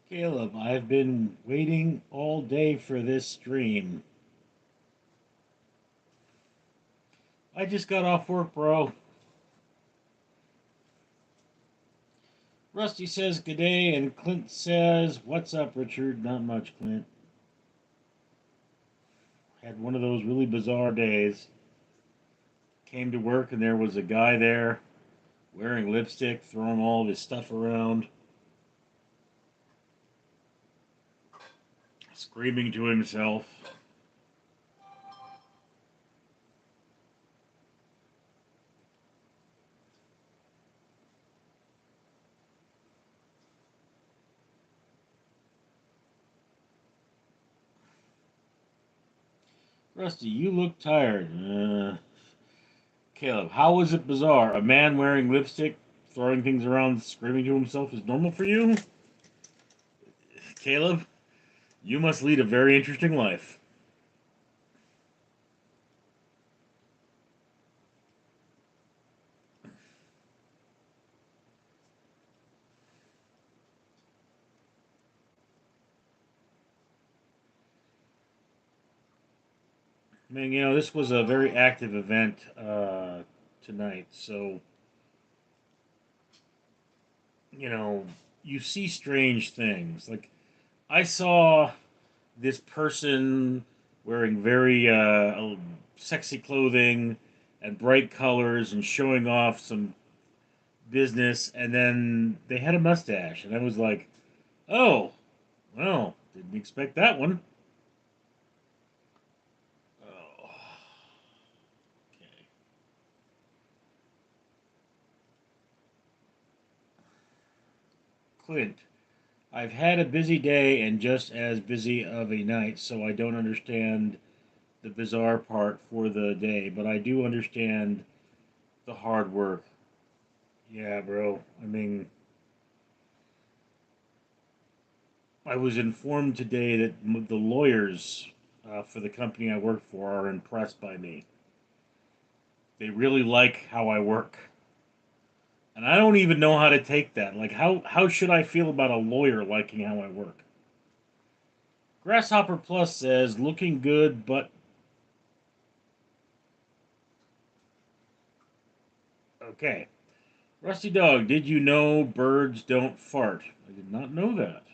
Caleb, I've been waiting all day for this stream. I just got off work, bro. Rusty says good day, and Clint says, "What's up, Richard?" Not much, Clint. Had one of those really bizarre days. Came to work, and there was a guy there wearing lipstick, throwing all of his stuff around, screaming to himself. Rusty, you look tired. Caleb, how was it bizarre? A man wearing lipstick, throwing things around, screaming to himself is normal for you? Caleb, you must lead a very interesting life. I mean, this was a very active event tonight. So, you know, you see strange things. Like, I saw this person wearing very sexy clothing and bright colors and showing off some business, and then they had a mustache. And I was like, oh, well, didn't expect that one. Oh, okay. Clint, I've had a busy day and just as busy of a night, so I don't understand the bizarre part for the day, but I do understand the hard work. Yeah, bro. I mean, I was informed today that the lawyers for the company I work for are impressed by me. They really like how I work. And I don't even know how to take that. Like, how should I feel about a lawyer liking how I work? Grasshopper Plus says, looking good, but okay. Rusty Dog, did you know birds don't fart? I did not know that.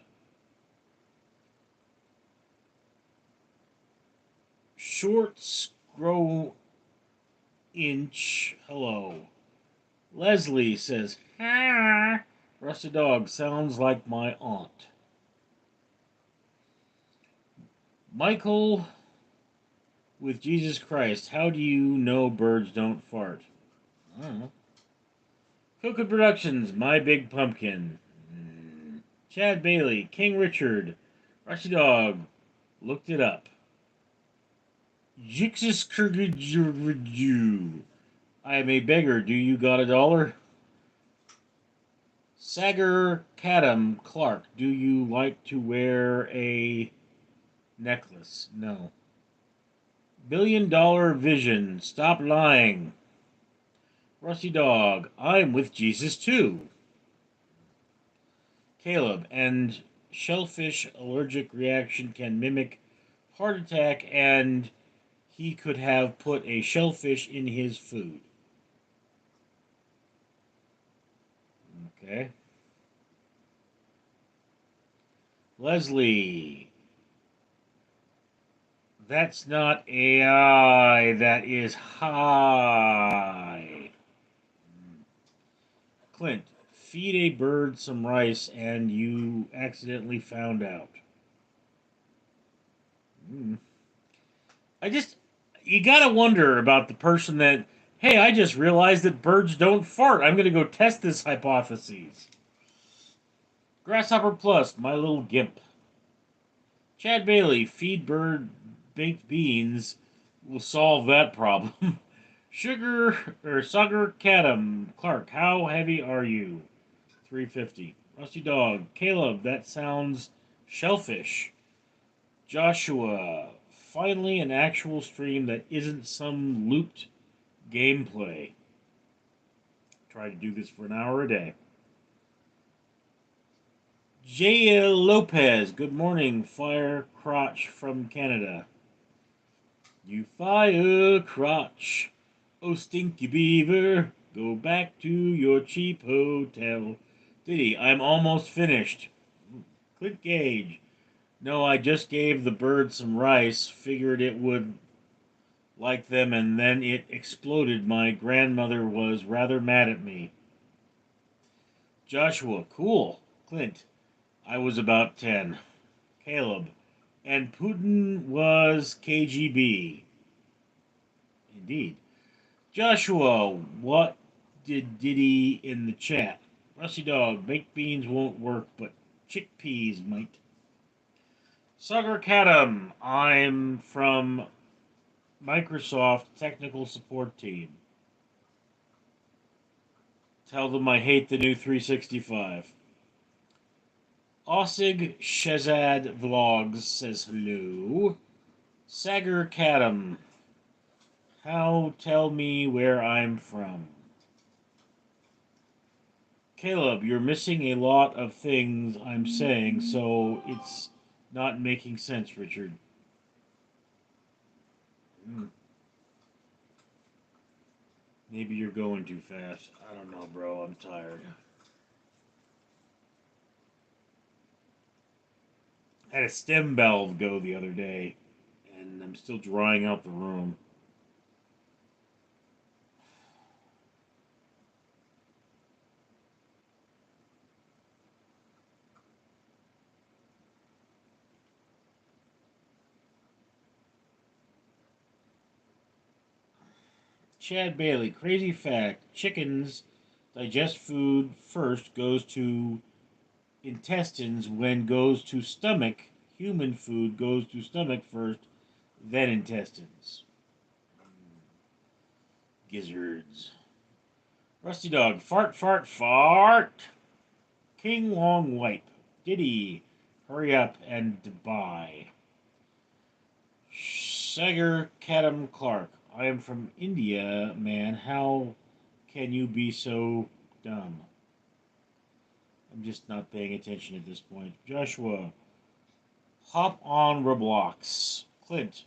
Short Scroll Inch, hello. Leslie says, ha. Rusty Dog sounds like my aunt. Michael with Jesus Christ, how do you know birds don't fart? I don't know. Coco Productions, My Big Pumpkin. Chad Bailey, King Richard, Rusty Dog, looked it up. Jixus Kurgiju. I am a beggar. Do you got a dollar? Sagar Kadam Clark. Do you like to wear a necklace? No. $1 billion vision. Stop lying. Rusty Dog. I'm with Jesus too. Caleb. And shellfish allergic reaction can mimic heart attack, and he could have put a shellfish in his food. Okay. Leslie. That's not AI. That is high. Clint. Feed a bird some rice and you accidentally found out. Mm. I just. You gotta wonder about the person that. Hey, I just realized that birds don't fart. I'm gonna go test this hypothesis. Grasshopper Plus, my little gimp. Chad Bailey, feed bird baked beans will solve that problem. Sugar Cadam Clark, how heavy are you? 350. Rusty Dog, Caleb, that sounds shellfish. Joshua, finally an actual stream that isn't some looped gameplay. Try to do this for an hour a day. J.L. Lopez, good morning, fire crotch from Canada. You fire crotch, oh stinky beaver, go back to your cheap hotel. Diddy, I'm almost finished. Click gauge. No, I just gave the bird some rice, figured it would like them, and then it exploded. My grandmother was rather mad at me. Joshua, cool. Clint, I was about 10. Caleb, and Putin was KGB. Indeed. Joshua, what did Diddy in the chat? Rusty Dog, baked beans won't work, but chickpeas might. Sugar Cadam, I'm from Microsoft technical support team. Tell them I hate the new 365. Ossig Shezad Vlogs says hello. Sagar Cadam, how tell me where I'm from? Caleb, you're missing a lot of things I'm saying, so it's not making sense, Richard. Maybe you're going too fast. I don't know, bro. I'm tired. I had a stem valve go the other day, and I'm still drying out the room. Chad Bailey, crazy fact. Chickens digest food first, goes to intestines, when goes to stomach. Human food goes to stomach first, then intestines. Gizzards. Rusty Dog, fart, fart, fart. King Long Wipe. Diddy, hurry up and buy. Sagar Kadam Clark, I am from India, man. How can you be so dumb? I'm just not paying attention at this point. Joshua, hop on Roblox. Clint,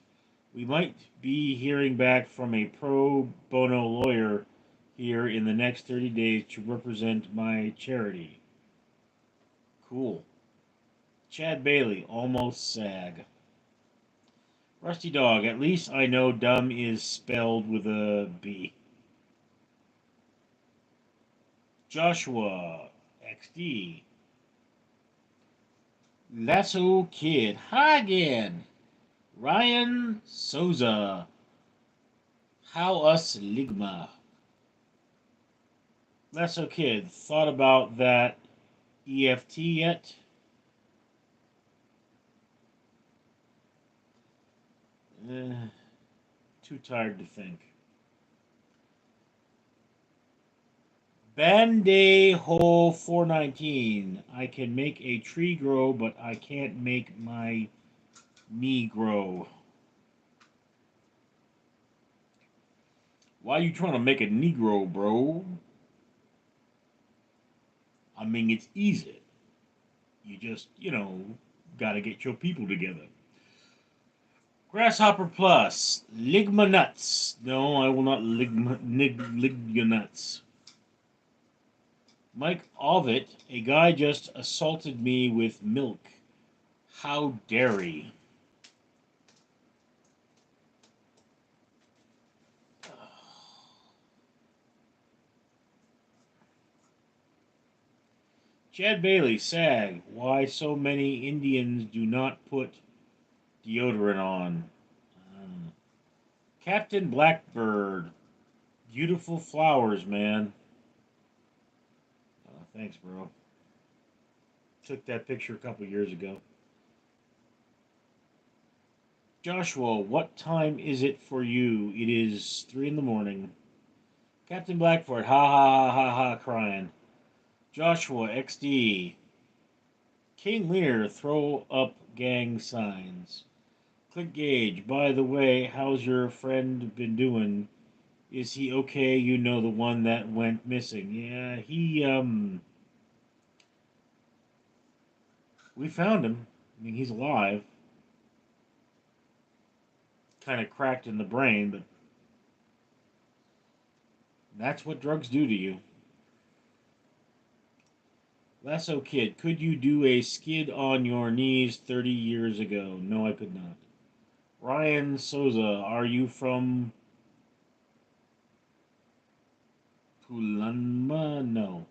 we might be hearing back from a pro bono lawyer here in the next 30 days to represent my charity. Cool. Chad Bailey, almost sag. Rusty Dog, at least I know dumb is spelled with a B. Joshua, XD. Lasso Kid, hi again. Ryan Souza, how us Ligma. Lasso Kid, thought about that EFT yet? Too tired to think. Bandejo 419. I can make a tree grow, but I can't make my me grow. Why are you trying to make a Negro, bro? I mean, it's easy. You just, gotta get your people together. Grasshopper Plus. Ligma nuts. No, I will not lig your nuts. Mike Ovitt. A guy just assaulted me with milk. How dare he? Chad Bailey, SAG. Why so many Indians do not put deodorant on? Captain Blackbird. Beautiful flowers, man. Thanks, bro. Took that picture a couple years ago. Joshua, what time is it for you? It is 3 in the morning. Captain Blackbird, ha ha ha ha ha, crying. Joshua, XD. King Lear, throw up gang signs. Click gauge. By the way, how's your friend been doing? Is he okay? You know, the one that went missing. Yeah, We found him. I mean, he's alive. Kind of cracked in the brain, but that's what drugs do to you. Lasso Kid, could you do a skid on your knees 30 years ago? No, I could not. Ryan Souza, are you from Pulanma? No.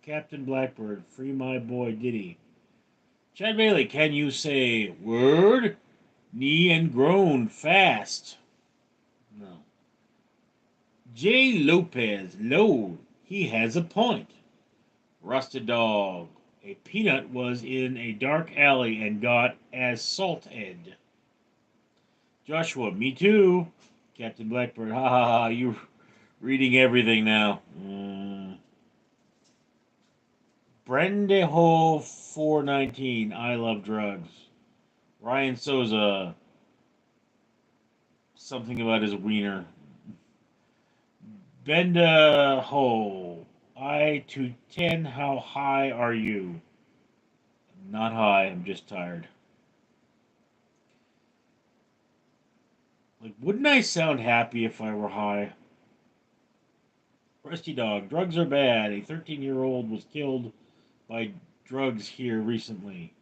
Captain Blackbird, free my boy Diddy. Chad Bailey, can you say word, knee, and groan fast? No. J. Lopez, low. He has a point. Rusted Dog. A peanut was in a dark alley and got assaulted. Joshua, me too. Captain Blackbird, ha ha ha, you reading everything now. Brendeho 419, I love drugs. Ryan Souza, something about his wiener. Benda Ho, I to 10, how high are you? Not high, I'm just tired. Like, wouldn't I sound happy if I were high? Rusty Dog, drugs are bad. A 13-year-old was killed by drugs here recently.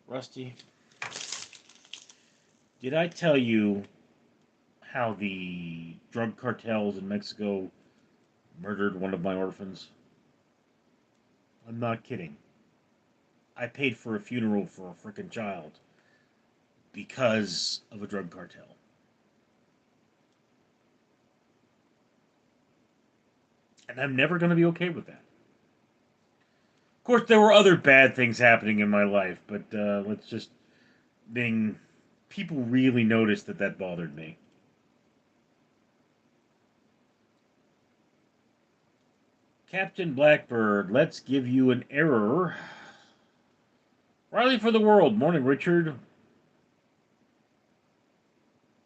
Rusty, did I tell you how the drug cartels in Mexico murdered one of my orphans? I'm not kidding. I paid for a funeral for a freaking child because of a drug cartel. And I'm never going to be okay with that. Of course, there were other bad things happening in my life, but let's just being people really noticed that that bothered me. Captain Blackbird, let's give you an error. Riley for the world. Morning, Richard.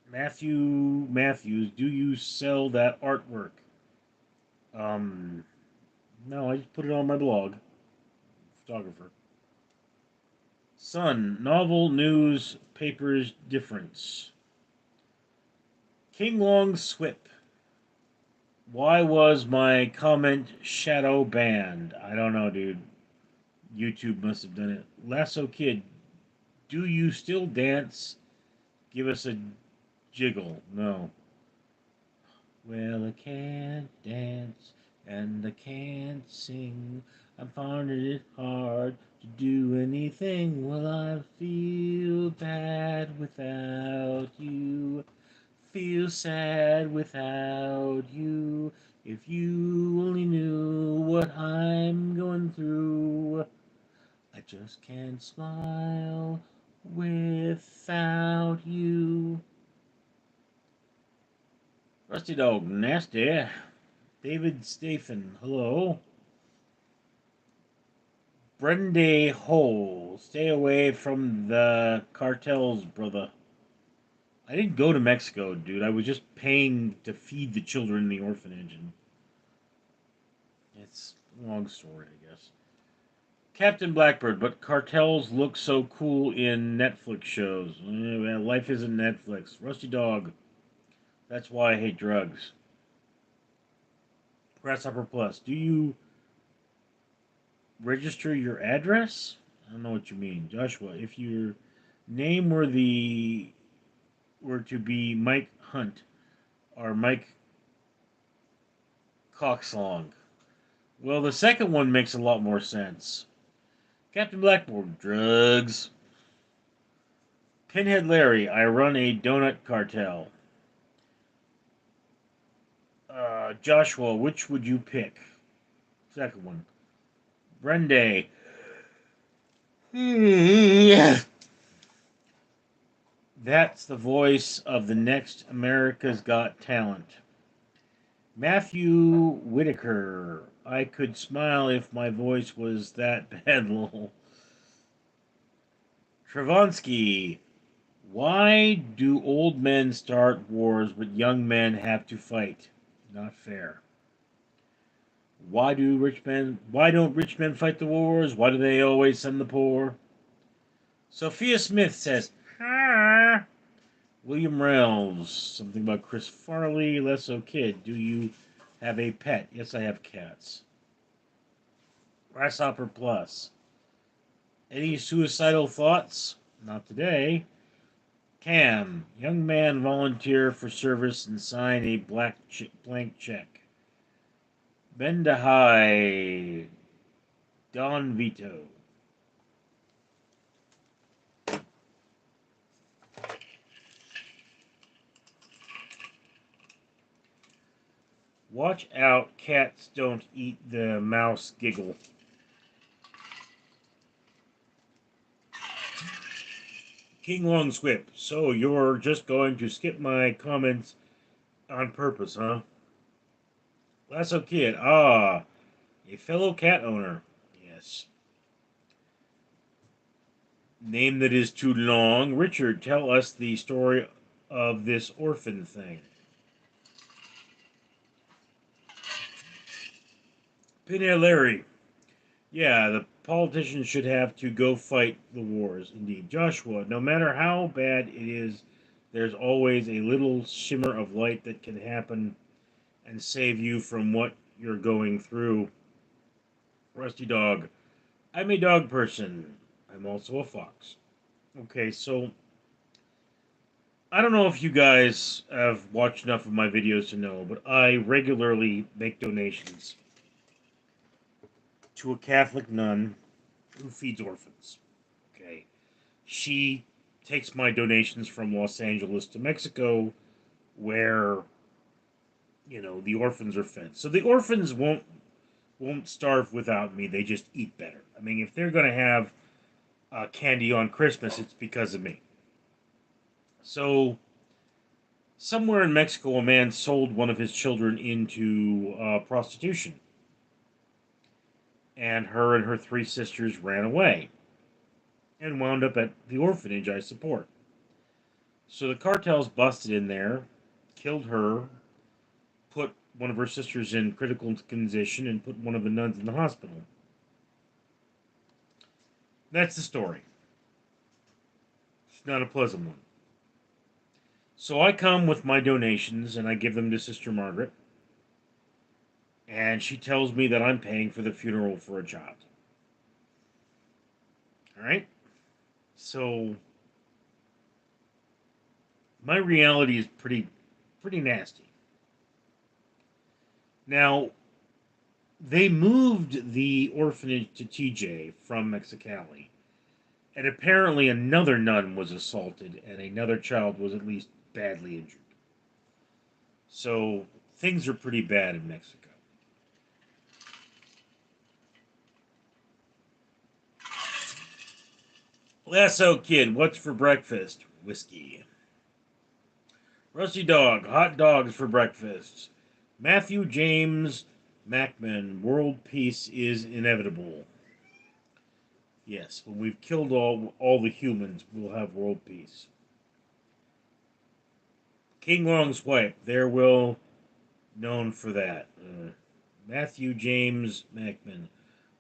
Matthews, do you sell that artwork? No, I just put it on my blog. Photographer. Sun, novel, news, papers, difference. King Long Swip. Why was my comment shadow banned? I don't know, dude. YouTube must have done it. Lasso Kid, do you still dance? Give us a jiggle. No. Well, I can't dance and I can't sing. I'm finding it hard to do anything. Well, I feel bad without you. Feel sad without you. If you only knew what I'm going through. I just can't smile without you. Rusty Dog, nasty. David Stephen, hello. Brende Hole, stay away from the cartels, brother. I didn't go to Mexico, dude. I was just paying to feed the children in the orphanage, and it's a long story, I guess. Captain Blackbird, but cartels look so cool in Netflix shows. Well, life isn't Netflix. Rusty Dog, that's why I hate drugs. Grasshopper Plus, do you register your address? I don't know what you mean. Joshua, if your name were to be Mike Hunt or Mike Coxlong, well, the second one makes a lot more sense. Captain Blackboard, drugs. Pinhead Larry, I run a donut cartel. Joshua, which would you pick? Second one. Brende. That's the voice of the next America's Got Talent. Matthew Whitaker. I could smile if my voice was that bad, lol. Travansky. Why do old men start wars but young men have to fight? Not fair. Why don't rich men fight the wars? Why do they always send the poor? Sophia Smith says, "Ah." William Reynolds, something about Chris Farley, Lesso Kid. Do you have a pet? Yes, I have cats. Grasshopper Plus. Any suicidal thoughts? Not today. Cam, young man volunteer for service and sign a blank check. Bendahai, Don Vito. Watch out, cats don't eat the mouse giggle. King Longswip, so you're just going to skip my comments on purpose, huh? Lasso Kid, a fellow cat owner. Yes. Name that is too long. Richard, tell us the story of this orphan thing. Pinhead Larry, yeah, the politicians should have to go fight the wars, indeed. Joshua, no matter how bad it is, there's always a little shimmer of light that can happen and save you from what you're going through. Rusty Dog, I'm a dog person. I'm also a fox. Okay, so I don't know if you guys have watched enough of my videos to know, but I regularly make donations to a Catholic nun who feeds orphans. Okay. She takes my donations from Los Angeles to Mexico, where the orphans are fed. So the orphans won't starve without me. They just eat better. I mean, if they're going to have candy on Christmas, it's because of me. So somewhere in Mexico, a man sold one of his children into prostitution, and her three sisters ran away and wound up at the orphanage I support. So the cartels busted in there, killed her, put one of her sisters in critical condition, and put one of the nuns in the hospital. That's the story. It's not a pleasant one. So I come with my donations and I give them to Sister Margaret, and she tells me that I'm paying for the funeral for a child. All right? So my reality is pretty nasty. Now, they moved the orphanage to TJ from Mexicali. And apparently another nun was assaulted and another child was at least badly injured. So things are pretty bad in Mexico. Lasso Kid, what's for breakfast? Whiskey. Rusty Dog, hot dogs for breakfast. Matthew James Macman, world peace is inevitable. Yes, when we've killed all the humans, we'll have world peace. King Longswipe, there will known for that. Matthew James Macman.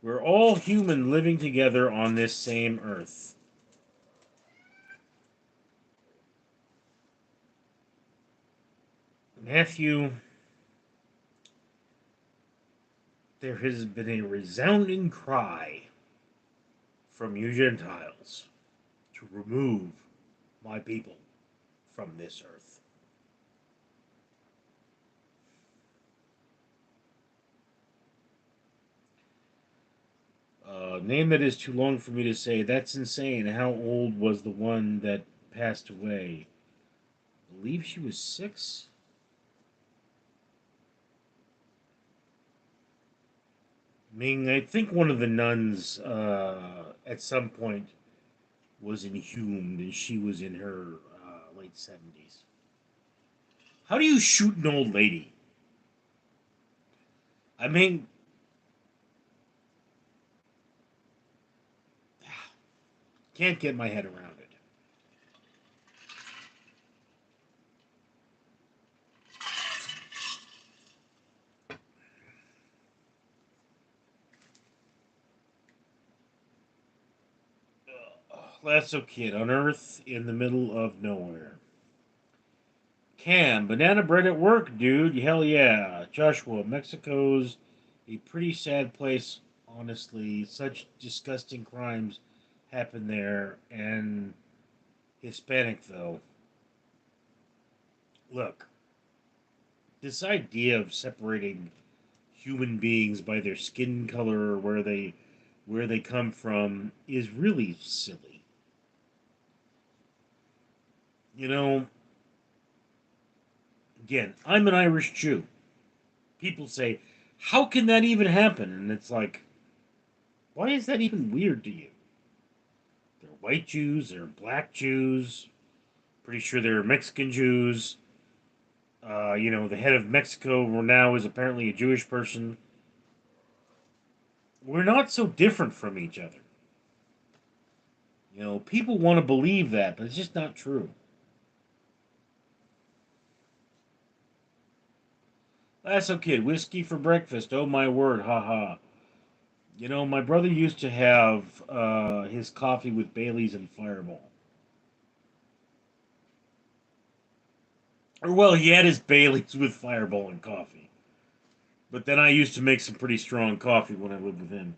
We're all human living together on this same earth. Matthew, there has been a resounding cry from you Gentiles to remove my people from this earth. Name that is too long for me to say. That's insane. How old was the one that passed away? I believe she was 6. I mean, I think one of the nuns at some point was inhumed, and she was in her late 70s. How do you shoot an old lady? I mean, can't get my head around it. Classo Kid on Earth in the middle of nowhere. Cam, banana bread at work, dude. Hell yeah. Joshua, Mexico's a pretty sad place, honestly. Such disgusting crimes happen there. And Hispanic, though. Look, this idea of separating human beings by their skin color or where they come from is really silly. You know, again, I'm an Irish Jew. People say, "How can that even happen?" And it's like, why is that even weird to you? There are white Jews, there are black Jews. Pretty sure there are Mexican Jews. The head of Mexico now is apparently a Jewish person. We're not so different from each other. People want to believe that, but it's just not true. That's a kid. Whiskey for breakfast. Oh my word, haha. My brother used to have his coffee with Bailey's and Fireball. Or, well, he had his Bailey's with Fireball and coffee. But then I used to make some pretty strong coffee when I lived with him.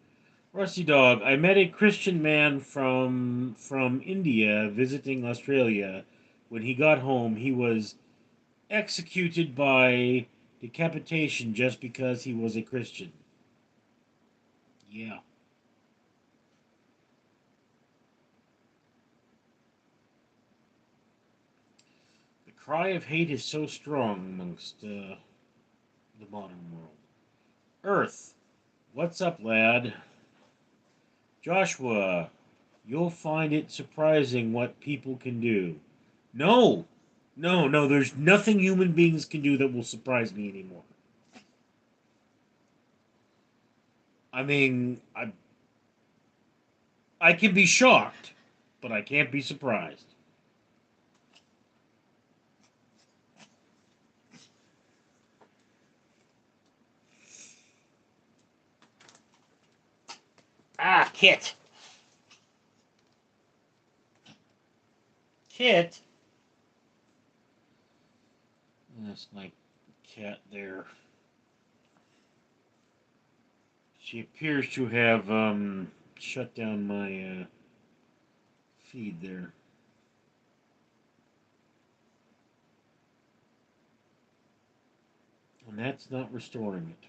Rusty Dog, I met a Christian man from India visiting Australia. When he got home, he was executed by decapitation just because he was a Christian. Yeah. The cry of hate is so strong amongst the modern world. Earth, what's up, lad? Joshua, you'll find it surprising what people can do. No, no, no, there's nothing human beings can do that will surprise me anymore. I mean, I can be shocked, but I can't be surprised. Ah, Kit. Kit? That's my cat there. She appears to have shut down my feed there. And that's not restoring it.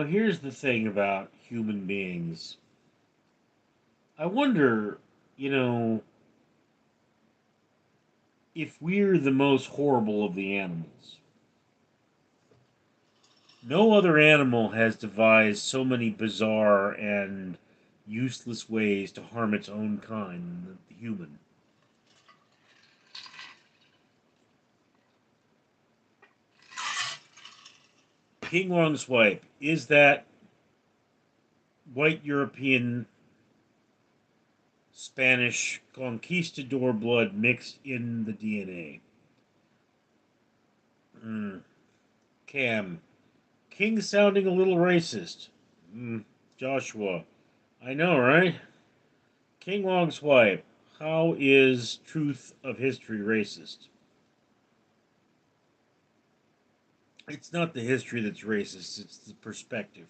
Here's the thing about human beings. I wonder, you know, if we're the most horrible of the animals. No other animal has devised so many bizarre and useless ways to harm its own kind than the human. King Long's wife, is that white European Spanish conquistador blood mixed in the DNA? Mm. Cam, King sounding a little racist. Joshua, I know, right? King Long's wife, how is truth of history racist? It's not the history that's racist, it's the perspective.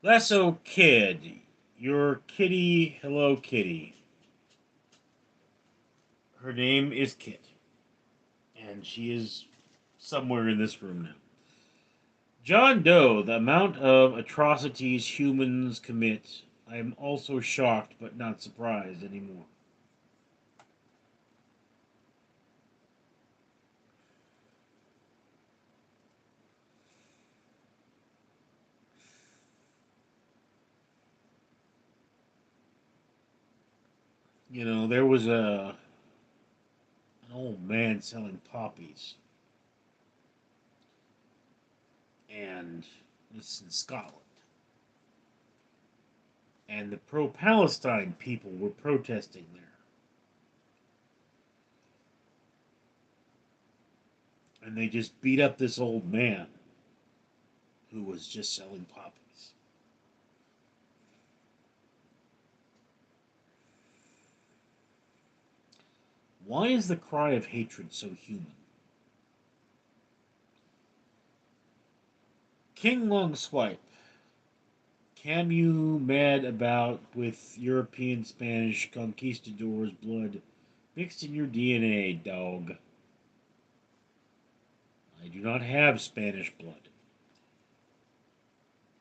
Lasso Kid, your kitty, hello kitty. Her name is Kit, and she is somewhere in this room now. John Doe, the amount of atrocities humans commit, I am also shocked but not surprised anymore. There was an old man selling poppies, and this is in Scotland. And the pro-Palestine people were protesting there. And they just beat up this old man who was just selling poppies. Why is the cry of hatred so human? King Long Swipe. Cam you mad about with European Spanish conquistadors' blood mixed in your DNA, dog? I do not have Spanish blood.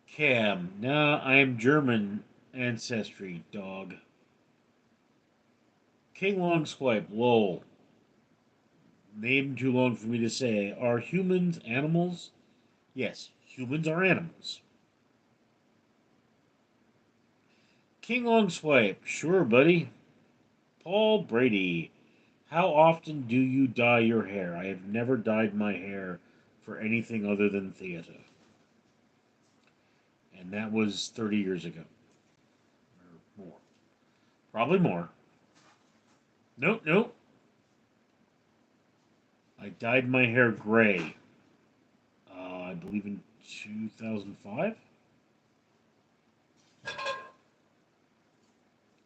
Cam, nah, I am German ancestry, dog. King Long Swipe, lol. Name too long for me to say. Are humans animals? Yes, humans are animals. King Long Swipe, sure, buddy. Paul Brady, how often do you dye your hair? I have never dyed my hair for anything other than theater. And that was 30 years ago. Or more. Probably more. Nope, nope. I dyed my hair gray. I believe in 2005. It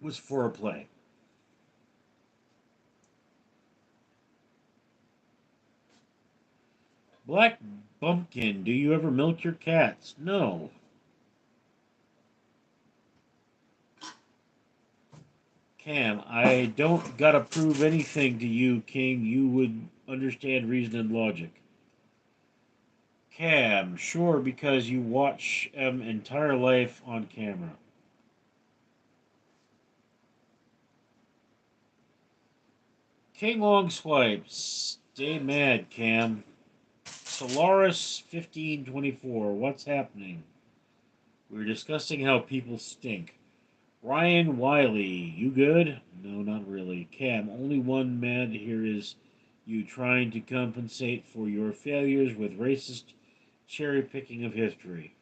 was for a play. Black Bumpkin, do you ever milk your cats? No. Cam, I don't gotta prove anything to you, King. You would understand reason and logic. Cam, sure, because you watch entire life on camera. King Long Swipes, stay mad, Cam. Solaris 1524, what's happening? We're discussing how people stink. Ryan Wiley, you good? No, not really. Cam, only one mad here is you trying to compensate for your failures with racist cherry picking of history.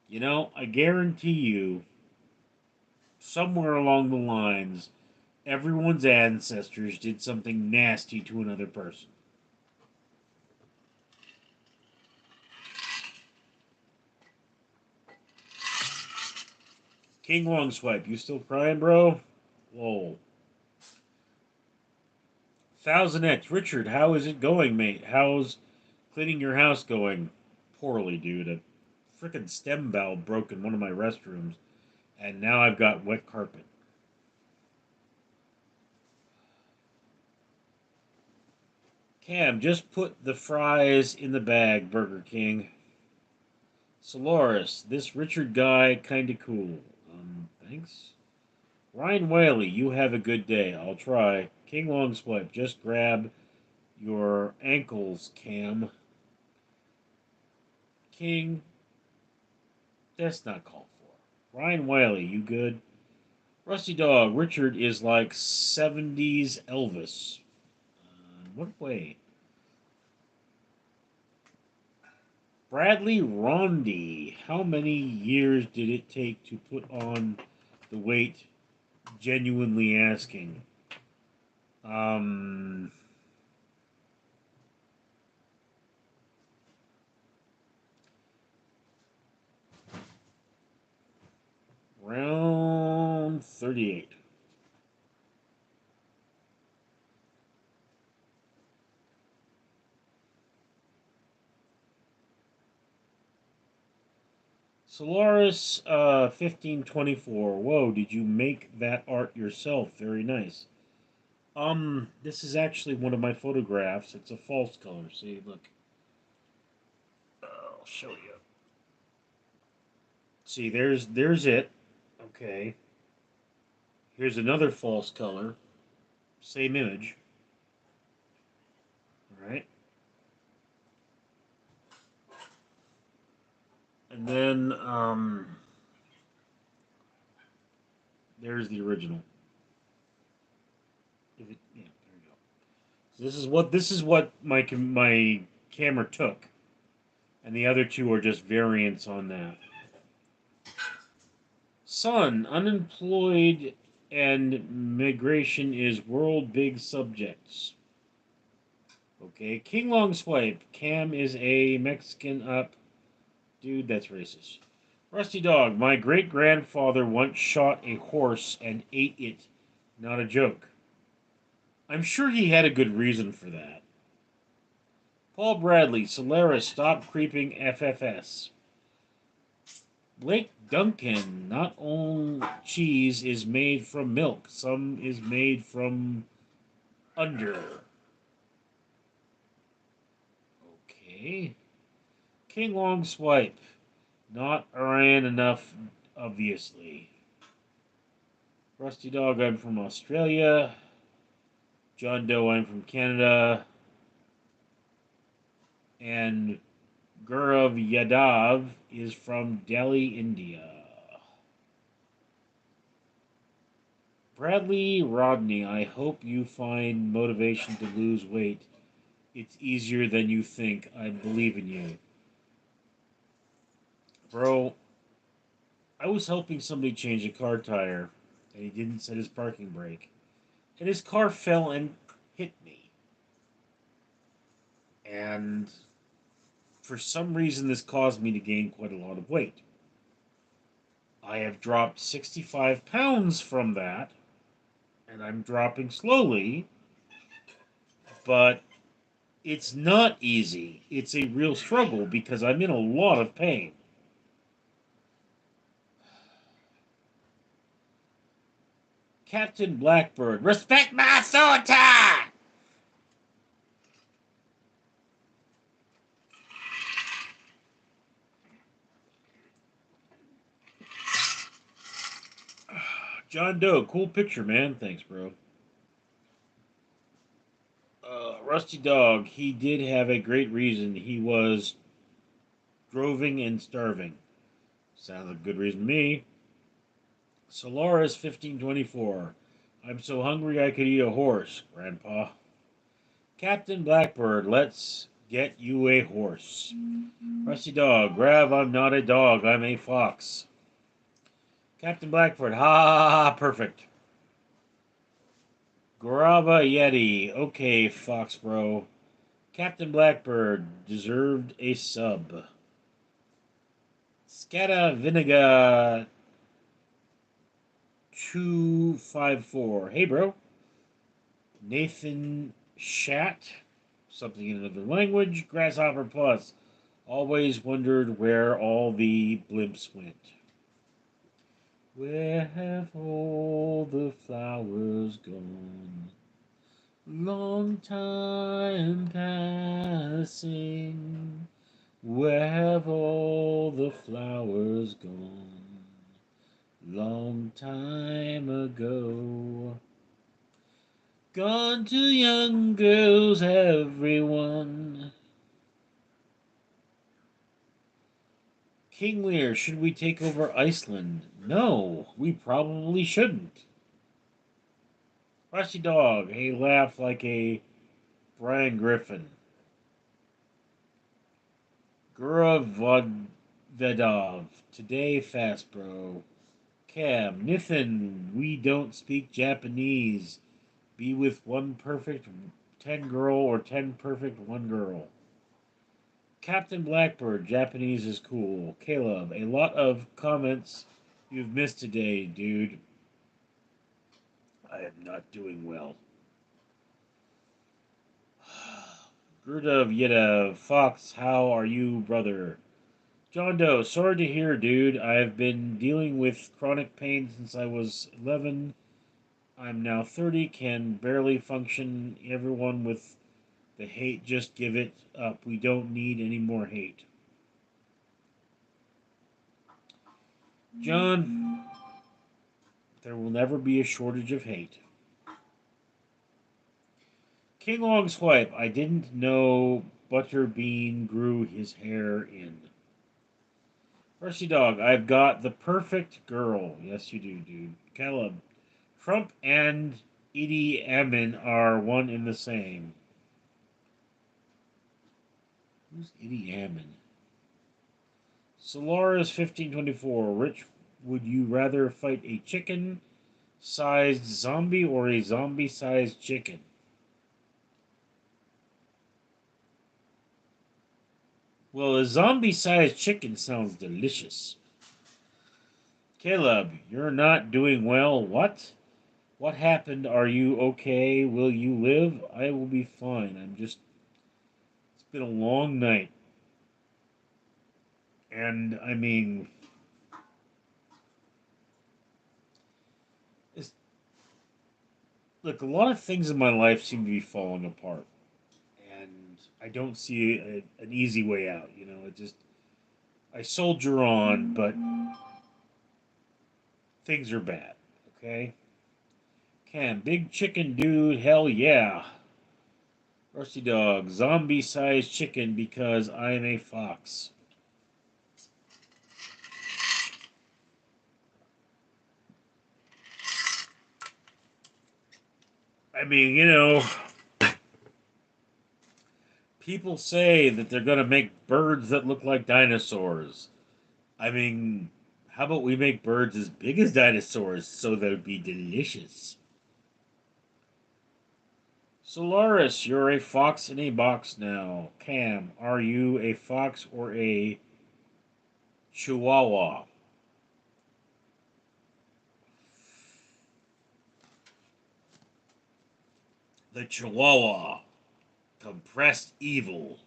You know, I guarantee you, somewhere along the lines, everyone's ancestors did something nasty to another person. King Long Swipe, you still crying, bro? Lol. 1000X, Richard, how is it going, mate? How's cleaning your house going? Poorly, dude. A frickin' stem valve broke in one of my restrooms, and now I've got wet carpet. Cam, just put the fries in the bag, Burger King. Solaris, this Richard guy kinda cool. Thanks. Ryan Whaley, you have a good day. I'll try. King Long Swipe, just grab your ankles, Cam. King, that's not called for. Ryan Whaley, you good? Rusty Dog, Richard is like 70s Elvis. What way? Bradley Rondi, how many years did it take to put on the weight? Genuinely asking. Um, Round 38. Solaris 1524. Whoa, did you make that art yourself? Very nice. This is actually one of my photographs. It's a false color. See, look. I'll show you. See, there's it. Okay. Here's another false color. Same image. All right. And then there's the original. Yeah, there you go. So this is what my camera took, and the other two are just variants on that. Son, unemployed and migration is world big subjects. Okay. King Long Swipe. Cam is a Mexican up. Dude, that's racist. Rusty Dog. My great grandfather once shot a horse and ate it. Not a joke. I'm sure he had a good reason for that. Paul Bradley. Solaris. Stop creeping FFS. Blake Duncan. Not all cheese is made from milk. Some is made from under. Okay. King Long Swipe. Not Iran enough, obviously. Rusty Dog, I'm from Australia. John Doe, I'm from Canada. And Gaurav Yadav is from Delhi, India. Bradley Rodney, I hope you find motivation to lose weight. It's easier than you think. I believe in you. Bro, I was helping somebody change a car tire, and he didn't set his parking brake. And his car fell and hit me. And for some reason, this caused me to gain quite a lot of weight. I have dropped 65 pounds from that, and I'm dropping slowly, but it's not easy. It's a real struggle because I'm in a lot of pain. Captain Blackbird, respect my authority! John Doe, cool picture, man. Thanks, bro. Rusty Dog, he did have a great reason. He was droving and starving. Sounds like a good reason to me. Solaris 1524. I'm so hungry I could eat a horse, Grandpa. Captain Blackbird, let's get you a horse. Rusty Dog, Grav, I'm not a dog, I'm a fox. Captain Blackbird, ha ha ha, perfect. Garava Yeti, okay, Fox Bro. Captain Blackbird deserved a sub. Scatta Vinegar 254. Hey, bro. Nathan Shat, something in another language. Grasshopper Plus. Always wondered where all the blimps went. Where have all the flowers gone? Long time passing. Where have all the flowers gone? Long time ago. Gone to young girls, everyone. King Lear, should we take over Iceland? No, we probably shouldn't. Rusty Dog, he laughed like a Brian Griffin. Guravodvedov, today fast, bro. Cam, Nithin, we don't speak Japanese. Be with one perfect 10 girl or 10 perfect one girl. Captain Blackbird, Japanese is cool. Caleb, a lot of comments you've missed today, dude. I am not doing well. Grudov Yeda, Fox, how are you, brother? John Doe, sorry to hear, dude. I've been dealing with chronic pain since I was 11. I'm now 30, can barely function. Everyone with the hate, just give it up. We don't need any more hate. John, there will never be a shortage of hate. King Long Swipe, I didn't know Butterbean grew his hair in. Rusty Dog, I've got the perfect girl. Yes, you do, dude. Caleb, Trump and Idi Amin are one and the same. Who's Idi Amin? Solaris 1524. Would you rather fight a chicken-sized zombie or a zombie-sized chicken? Well, a zombie-sized chicken sounds delicious. Caleb, you're not doing well. What? What happened? Are you okay? Will you live? I will be fine. It's been a long night. And I mean, it's, look, a lot of things in my life seem to be falling apart. And I don't see an easy way out. I soldier on, but things are bad. Okay? Cam, big chicken dude, hell yeah. Rusty dog, zombie sized chicken because I'm a fox. I mean, people say that they're going to make birds that look like dinosaurs. I mean, how about we make birds as big as dinosaurs so they'll be delicious? Solaris, you're a fox in a box now. Cam, are you a fox or a chihuahua? The chihuahua. Compressed evil.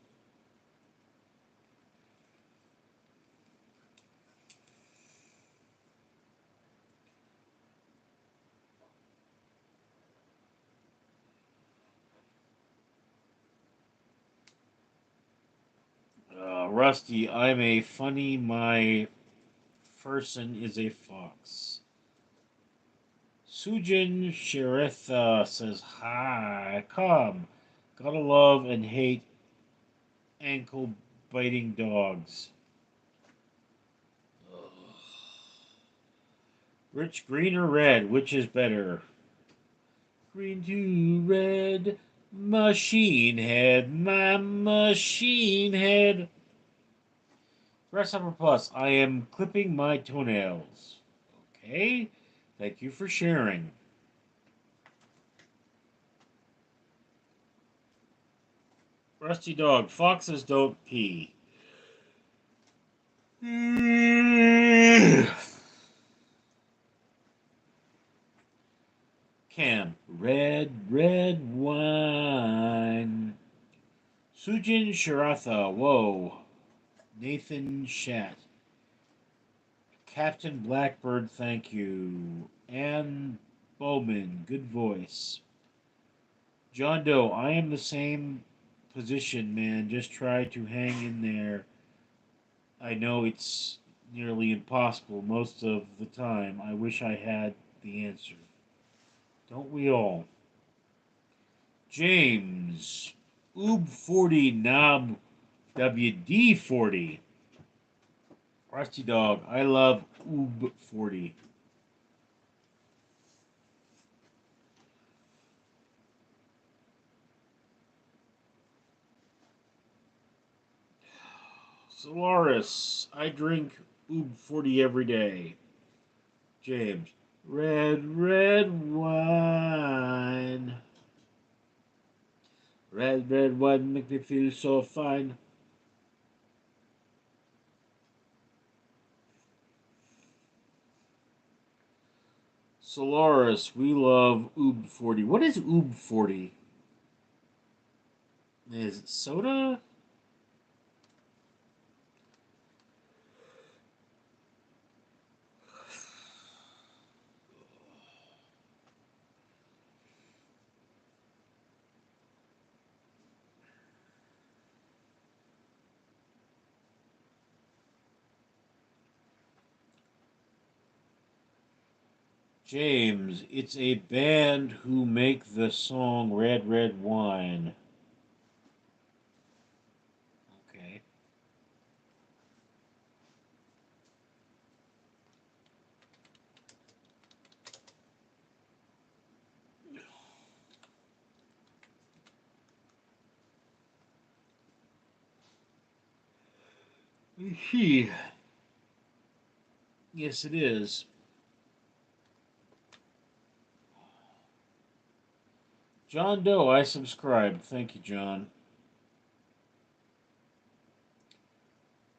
Rusty, I'm a funny, my person is a fox. Sujin Sharitha says, hi, come. Gotta love and hate ankle biting dogs. Ugh. Rich, green or red? Which is better? Green to red. Machine head, my machine head. Grasshopper Plus, I am clipping my toenails. Okay, thank you for sharing. Rusty Dog, foxes don't pee. Cam, red wine. Sujin Sharatha, whoa. Nathan Shat. Captain Blackbird, thank you. Ann Bowman, good voice. John Doe, I am the same position, man. Just try to hang in there. I know it's nearly impossible most of the time. I wish I had the answer. Don't we all? James, Oob 40 Knob WD 40. Rusty Dog, I love Oob 40. Solaris, I drink Oob 40 every day. James, red wine. Red wine make me feel so fine. Solaris, we love Oob 40. What is Oob 40? Is it soda? James, it's a band who make the song Red Wine. Okay. He. Yes, it is. John Doe, I subscribe. Thank you, John.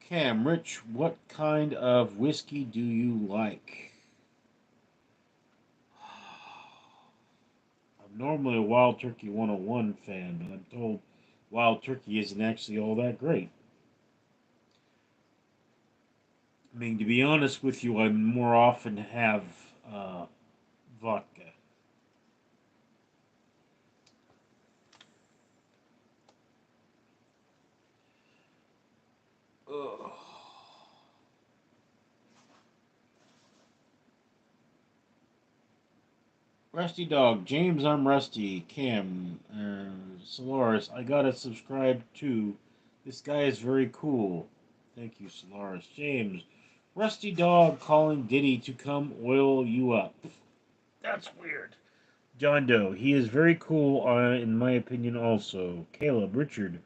Cam, Rich, what kind of whiskey do you like? I'm normally a Wild Turkey 101 fan, but I'm told Wild Turkey isn't actually all that great. I mean, to be honest with you, I more often have uh, vodka. Ugh. Rusty Dog, James, I'm Rusty. Cam, Solaris, I gotta subscribe too. This guy is very cool. Thank you, Solaris. James, Rusty Dog calling Diddy to come oil you up. That's weird. John Doe, he is very cool, in my opinion, also. Caleb, Richard,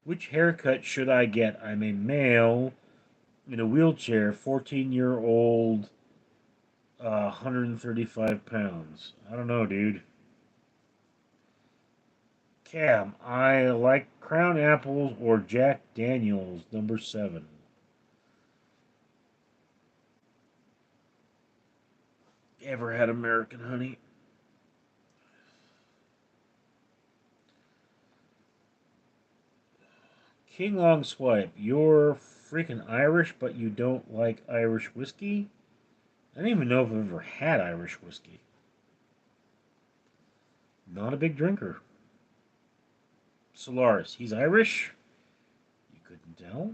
which haircut should I get? I'm a male in a wheelchair, 14-year-old, 135 pounds. I don't know, dude. Cam, I like Crown Apples or Jack Daniels, number 7. Ever had American honey? King Long Swipe, you're freaking Irish, but you don't like Irish whiskey? I don't even know if I've ever had Irish whiskey. Not a big drinker. Solaris, he's Irish? You couldn't tell?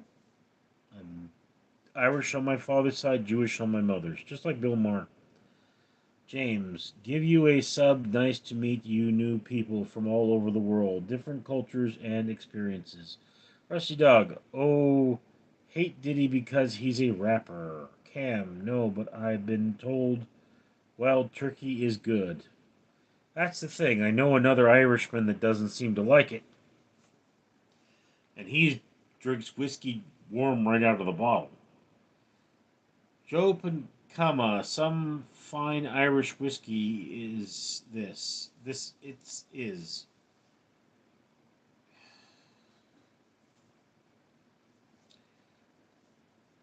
I'm Irish on my father's side, Jewish on my mother's, just like Bill Maher. James, give you a sub. Nice to meet you, new people from all over the world, different cultures and experiences. Rusty Dog, oh, hate Diddy because he's a rapper. Cam, no, but I've been told Wild Turkey is good. That's the thing. I know another Irishman that doesn't seem to like it, and he drinks whiskey warm right out of the bottle. Joe Pancama, some fine Irish whiskey is this. This it is.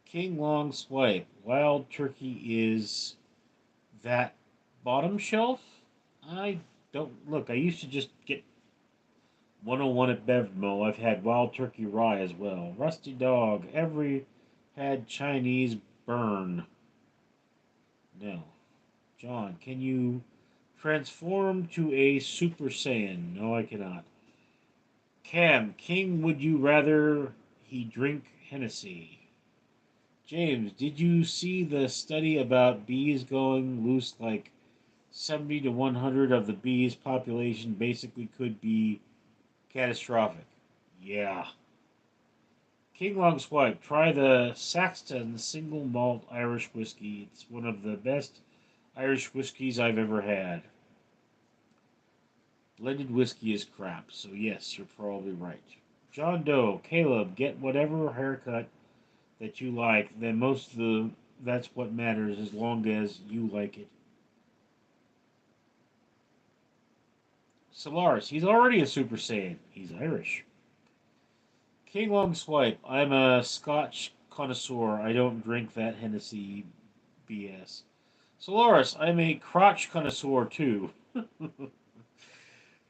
King Long Swipe, Wild Turkey is that bottom shelf? I don't look. I used to just get 101 at Bevmo. I've had Wild Turkey Rye as well. Rusty Dog, every had Chinese burn. No. John, can you transform to a Super Saiyan? No, I cannot. Cam, King, would you rather he drink Hennessy? James, did you see the study about bees going loose? Like 70 to 100 of the bees' population basically could be catastrophic. Yeah. King Long Swipe, try the Saxton single malt Irish whiskey. It's one of the best Irish whiskeys I've ever had. Blended whiskey is crap, so yes, you're probably right. John Doe, Caleb, get whatever haircut that you like. Then most of the that's what matters as long as you like it. Solaris, he's already a Super Saiyan. He's Irish. King Long Swipe, I'm a Scotch connoisseur. I don't drink that Hennessy BS. Solaris, I'm a crotch connoisseur too.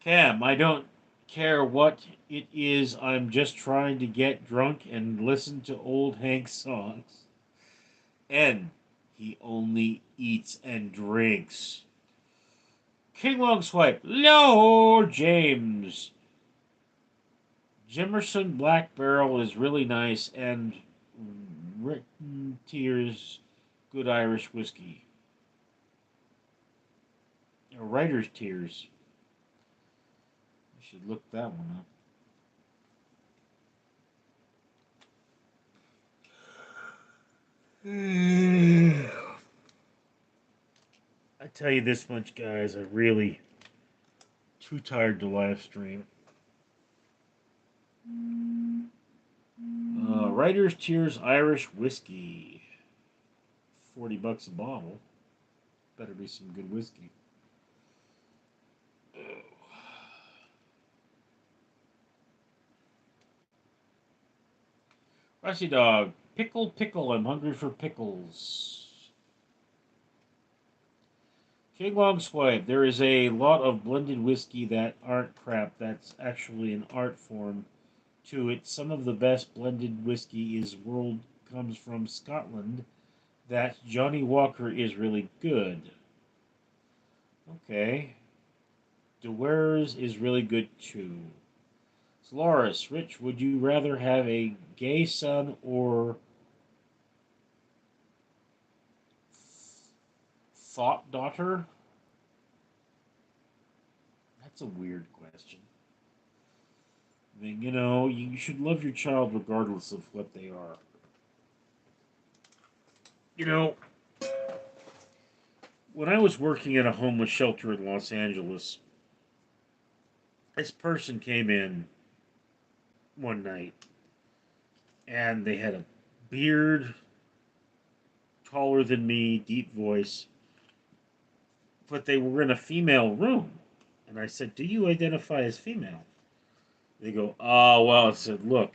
Cam, I don't care what it is. I'm just trying to get drunk and listen to old Hank songs. And he only eats and drinks. King Long Swipe, Lord James. Jimerson Black Barrel is really nice, and Written Tears, good Irish whiskey. Or Writer's Tears. I should look that one up. I tell you this much, guys, I really too tired to live stream. Writer's Tears Irish Whiskey. $40 a bottle. Better be some good whiskey. Rusty Dog, pickle, pickle, I'm hungry for pickles. King Long Swipe, there is a lot of blended whiskey that aren't crap. That's actually an art form to it. Some of the best blended whiskey is world comes from Scotland. That Johnny Walker is really good. Okay. DeWare's is really good too. Solaris, Rich, would you rather have a gay son or thought daughter? That's a weird question. I mean, you should love your child regardless of what they are. You know, when I was working at a homeless shelter in Los Angeles, this person came in one night and they had a beard, taller than me, deep voice, but they were in a female room. And I said, "Do you identify as female?" They go, "Oh, well." I said, "Look,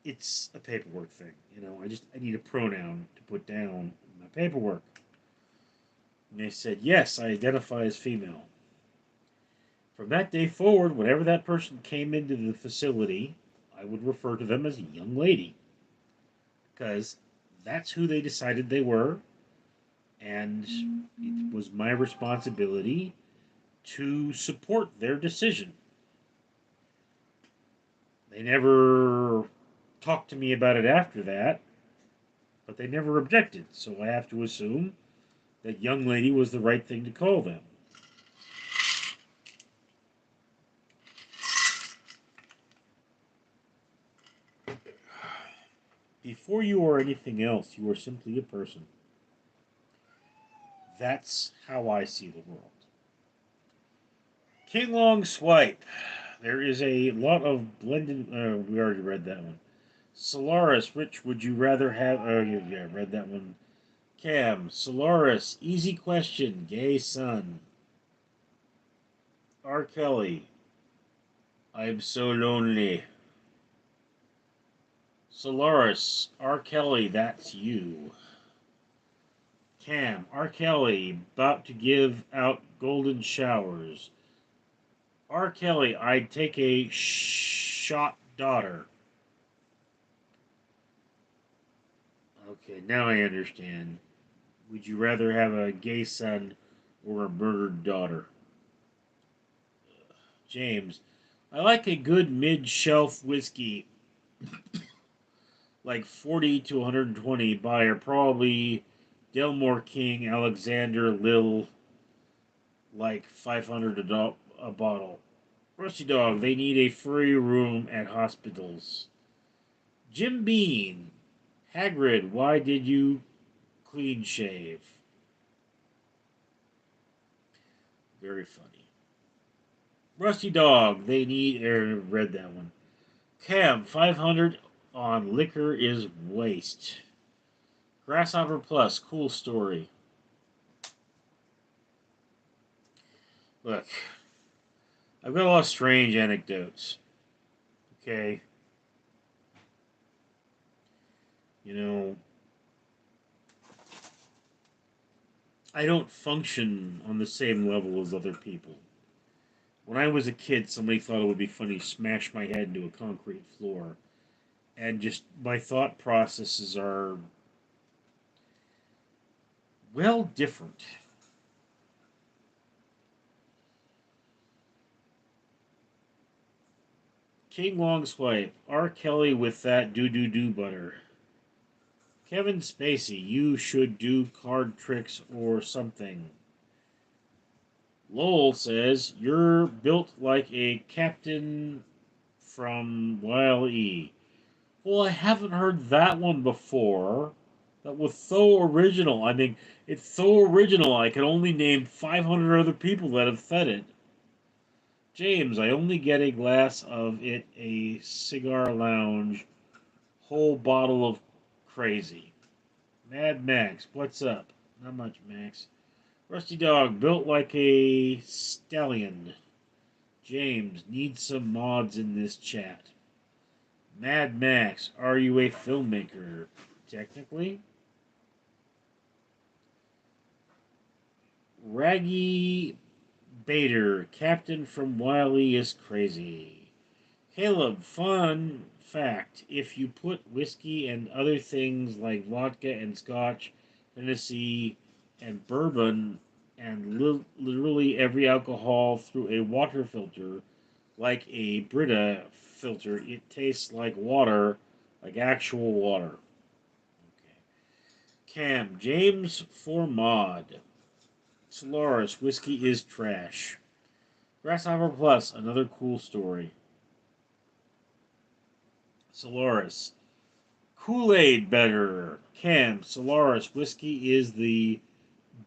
it's a paperwork thing. I need a pronoun to put down in my paperwork." And they said, "Yes, I identify as female." From that day forward, whenever that person came into the facility, I would refer to them as a young lady because that's who they decided they were, and it was my responsibility to support their decision. They never talked to me about it after that, but they never objected, so I have to assume that young lady was the right thing to call them. Before you are anything else, you are simply a person. That's how I see the world. King Long Swipe. There is a lot of blended. We already read that one. Solaris, Rich, would you rather have. Oh, yeah, read that one. Cam, Solaris, easy question, gay son. R. Kelly, I'm so lonely. Solaris, R. Kelly, that's you. Cam, R. Kelly, about to give out golden showers. R. Kelly, I'd take a shot daughter. Okay, now I understand. Would you rather have a gay son or a murdered daughter? James, I like a good mid-shelf whiskey, like 40 to 120 buyer, probably Delmore King, Alexander Lil, like 500 a bottle. Rusty Dog, they need a free room at hospitals. Jim Bean, Hagrid, why did you clean shave? Very funny. Rusty Dog, they need. Read that one. Cam, 500 on liquor is waste. Grasshopper Plus, cool story. Look, I've got a lot of strange anecdotes. Okay? You know, I don't function on the same level as other people. When I was a kid, somebody thought it would be funny to smash my head into a concrete floor. And just my thought processes are, well, different. King Long Swipe, R. Kelly with that do butter. Kevin Spacey, you should do card tricks or something. Lowell says, you're built like a captain from Wile E. Well, I haven't heard that one before. That was so original. I mean, it's so original, I can only name 500 other people that have said it. James, I only get a glass of it, a cigar lounge, whole bottle of crazy. Mad Max, what's up? Not much, Max. Rusty Dog, built like a stallion. James, needs some mods in this chat. Mad Max, are you a filmmaker? Technically. Raggy Bader, Captain from Wiley is crazy. Caleb, fun fact. If you put whiskey and other things like vodka and scotch, Tennessee, and bourbon, and literally every alcohol through a water filter, like a Brita filter, it tastes like water, like actual water. Okay. Cam, James for mod. Solaris, whiskey is trash. Grasshopper Plus, another cool story. Solaris, Kool-Aid better. Cam, Solaris, whiskey is the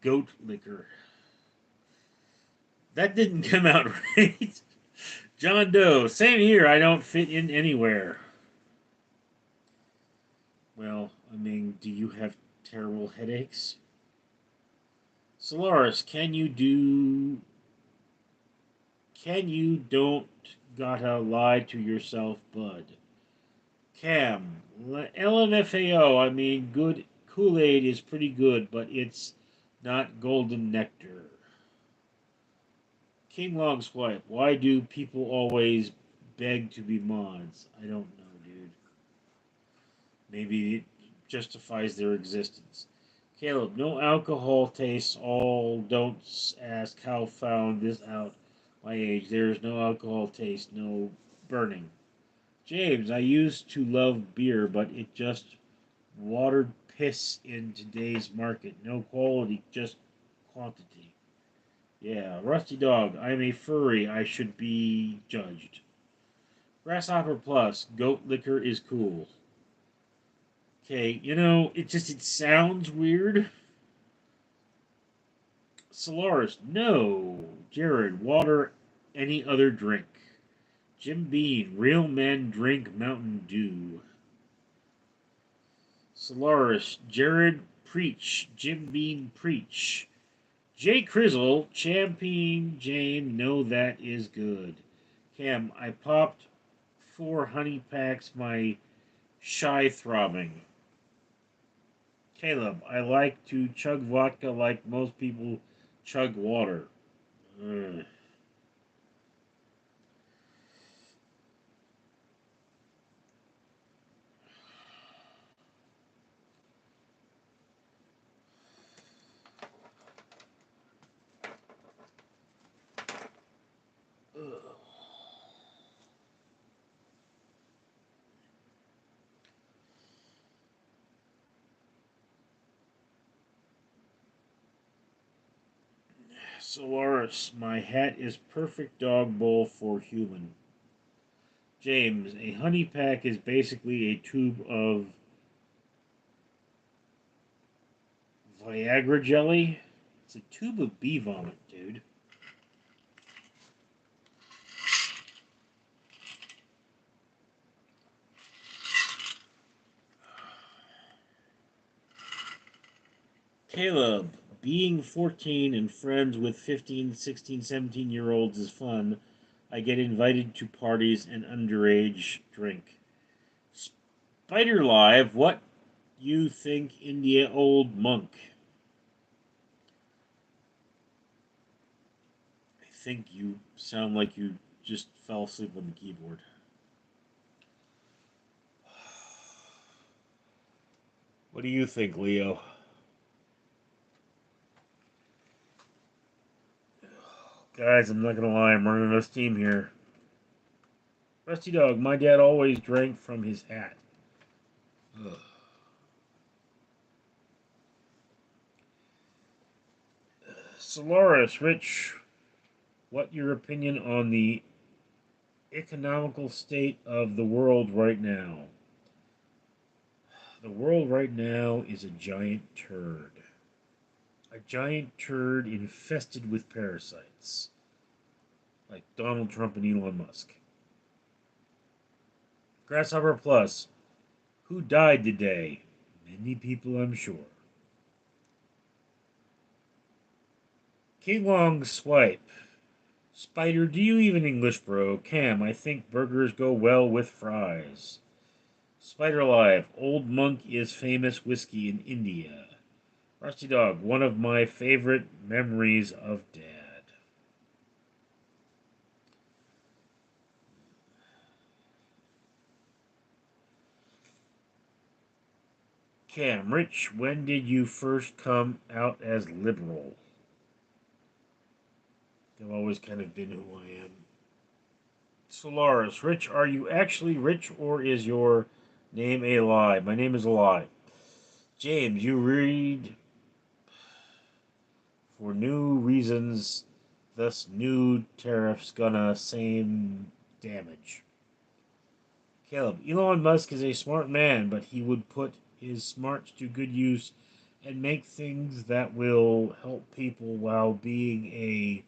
goat liquor. That didn't come out right. John Doe, same here. I don't fit in anywhere. Well, I mean, do you have terrible headaches? Solaris, can you don't gotta lie to yourself, bud? Cam, LMFAO, I mean, good Kool-Aid is pretty good, but it's not golden nectar. King Long Swipe, why do people always beg to be mods? I don't know, dude. Maybe it justifies their existence. Caleb, no alcohol tastes all. Don't ask how found this out. My age, there's no alcohol taste, no burning. James, I used to love beer, but it just watered piss in today's market. No quality, just quantity. Yeah, Rusty Dog, I'm a furry. I should be judged. Grasshopper Plus, goat liquor is cool. Okay, it sounds weird. Solaris, no. Jared, water, any other drink. Jim Bean, real men drink Mountain Dew. Solaris, Jared, preach. Jim Bean, preach. Jay Crizzle, Champagne Jane, no, that is good. Cam, I popped 4 honey packs, my shy throbbing. Caleb, I like to chug vodka like most people chug water. Ugh. Solaris, my hat is perfect dog bowl for human. James, a honey pack is basically a tube of Viagra jelly. It's a tube of bee vomit, dude. Caleb, being 14 and friends with 15, 16, 17-year-olds is fun. I get invited to parties and underage drink. Spider Live, what you think India old monk? I think you sound like you just fell asleep on the keyboard. What do you think, Leo? Guys, I'm not gonna lie, I'm running out of steam here. Rusty Dog, my dad always drank from his hat. Ugh. Solaris, Rich, what your opinion on the economical state of the world right now? The world right now is a giant turd. A giant turd infested with parasites. Like Donald Trump and Elon Musk. Grasshopper Plus, who died today? Many people, I'm sure. King Long Swipe. Spider, do you even English, bro? Cam, I think burgers go well with fries. Spider Live. Old Monk is famous whiskey in India. Rusty Dog. One of my favorite memories of Dad. Cam, Rich, when did you first come out as liberal? I've always kind of been who I am. Solaris, Rich, are you actually rich or is your name a lie? My name is a lie. James, you read for new reasons, thus new tariffs gonna same damage. Caleb, Elon Musk is a smart man, but he would put his smarts to good use and make things that will help people while being a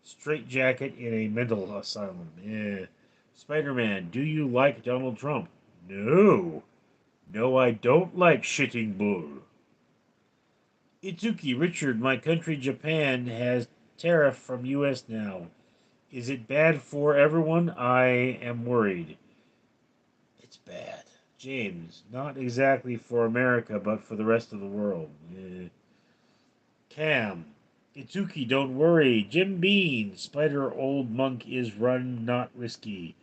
straitjacket in a mental asylum. Yeah. Spider Man, do you like Donald Trump? No. No, I don't like shitting bull. Itsuki, Richard, my country Japan has tariff from US now. Is it bad for everyone? I am worried. It's bad. James, not exactly for America, but for the rest of the world. Cam, Itsuki, don't worry. Jim Bean, Spider Old Monk is run, not risky.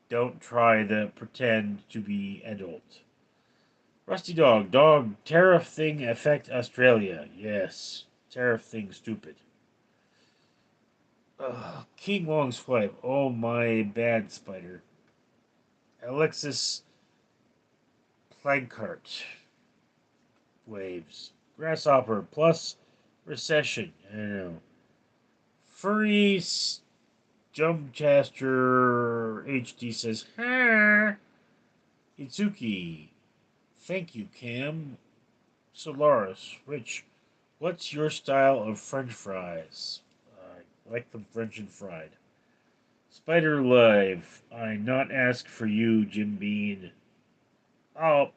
Don't try to pretend to be adult. Rusty Dog, tariff thing affect Australia. Yes, tariff thing stupid. King Long's Swipe, oh my bad spider. Alexis Plankart, Grasshopper, plus recession. I don't know. Furry Jumpcaster HD says, ha! Itsuki, thank you, Cam. Solaris, Rich, what's your style of French fries? I like them French and fried. Spider Live, I not ask for you, Jim Bean. Oh,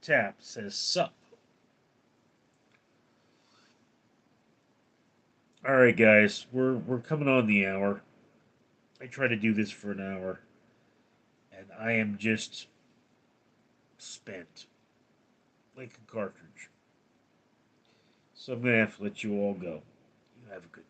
Tap says sup. All right, guys, we're coming on the hour. I try to do this for an hour, and I am just spent like a cartridge. So I'm gonna have to let you all go. You have a good